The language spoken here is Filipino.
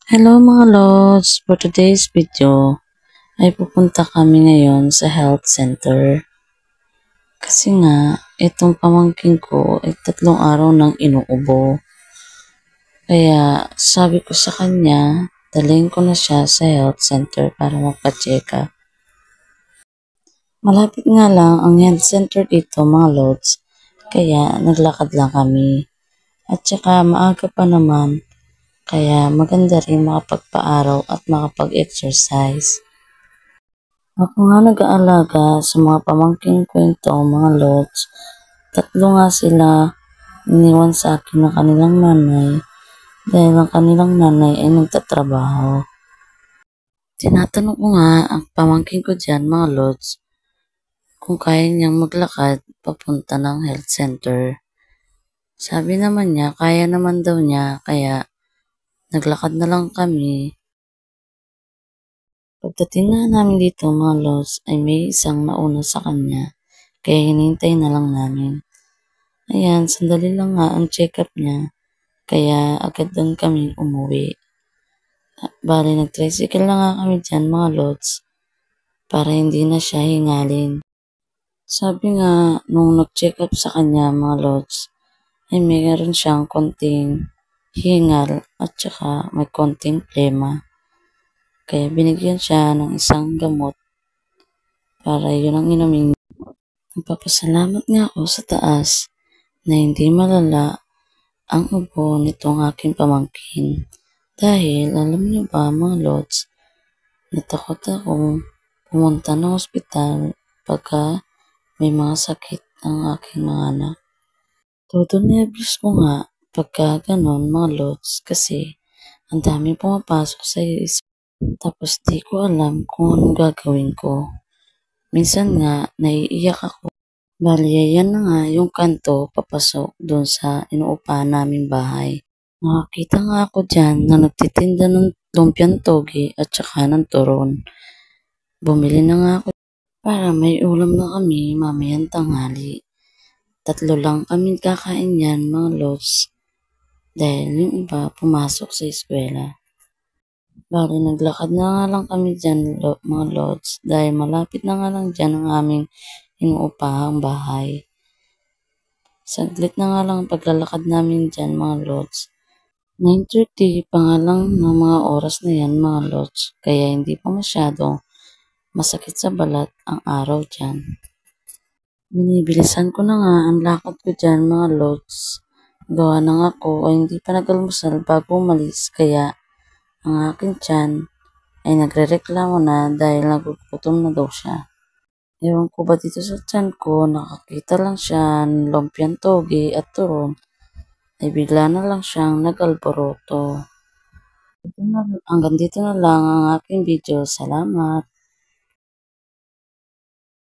Hello mga lods! For today's video ay pupunta kami ngayon sa health center. Kasi nga, itong pamangkin ko ay 3 araw nang inuubo. Kaya sabi ko sa kanya, dalhin ko na siya sa health center para magpa-check-up. Malapit nga lang ang health center dito mga lods, kaya naglakad lang kami. At saka maaga pa naman, kaya maganda rin makapagpa-araw at makapag-exercise. Ako nga nag-aalaga sa mga pamangkin ko ito, mga lods. 3 nga sila iniwan sa akin ng kanilang nanay dahil ang kanilang nanay ay nagtatrabaho. Tinatanong ko nga ang pamangkin ko dyan, mga lods, kung kaya niyang maglakad papunta ng health center. Sabi naman niya, kaya naman daw niya, kaya naglakad na lang kami. Pagdating na namin dito mga lods ay may isang nauna sa kanya, kaya hinintay na lang namin. Ayan, sandali lang nga ang check-up niya, kaya agad lang kami umuwi. Bali, nag-tricycle na nga kami dyan mga lods, para hindi na siya hingalin. Sabi nga, nung nag-check-up sa kanya mga lods, ay mayroon siyang konting hingal at saka may konting plema. Kaya binigyan siya ng isang gamot para yun ang inumin. Nagpapasalamat nga ako sa taas na hindi malala ang ubo nitong aking pamangkin. Dahil alam niyo ba mga lods, natakot ako pumunta ng ospital pagka may mga sakit ang aking mga anak. Todo nervous ko nga pagka ganon mga lods kasi ang dami pumapasok sa isip. Tapos di ko alam kung anong gagawin ko. Minsan nga naiiyak ako. Bali, yan na nga yung kanto papasok doon sa inuupahan naming bahay. Nakakita nga ako dyan na nagtitinda ng lumpiang togi at saka ng turon. Bumili na nga ako para may ulam na kami mamayang tanghali. 3 lang kami kakain yan mga lods dahil yung iba pumasok sa eskwela. Bali, naglakad na nga lang kami dyan mga lods dahil malapit na nga lang dyan ang aming inuupahang bahay. Saglit na nga lang ang paglalakad namin dyan mga lods. 9:30 pa nga lang ng mga oras na yan mga lods, kaya hindi pa masyado masakit sa balat ang araw dyan. Binibilisan ko na nga ang lakad ko dyan mga lods. Gawa nang ako ay hindi pa nag-almusal bago umalis, kaya ang aking tiyan ay nagrereklamo na dahil nagugutom na daw siya. Ewan ko ba dito sa tiyan ko, nakakita lang siya ng lumpiang togi at turon, ay bigla na lang siyang nag-alboroto. Hanggang dito na lang ang aking video. Salamat!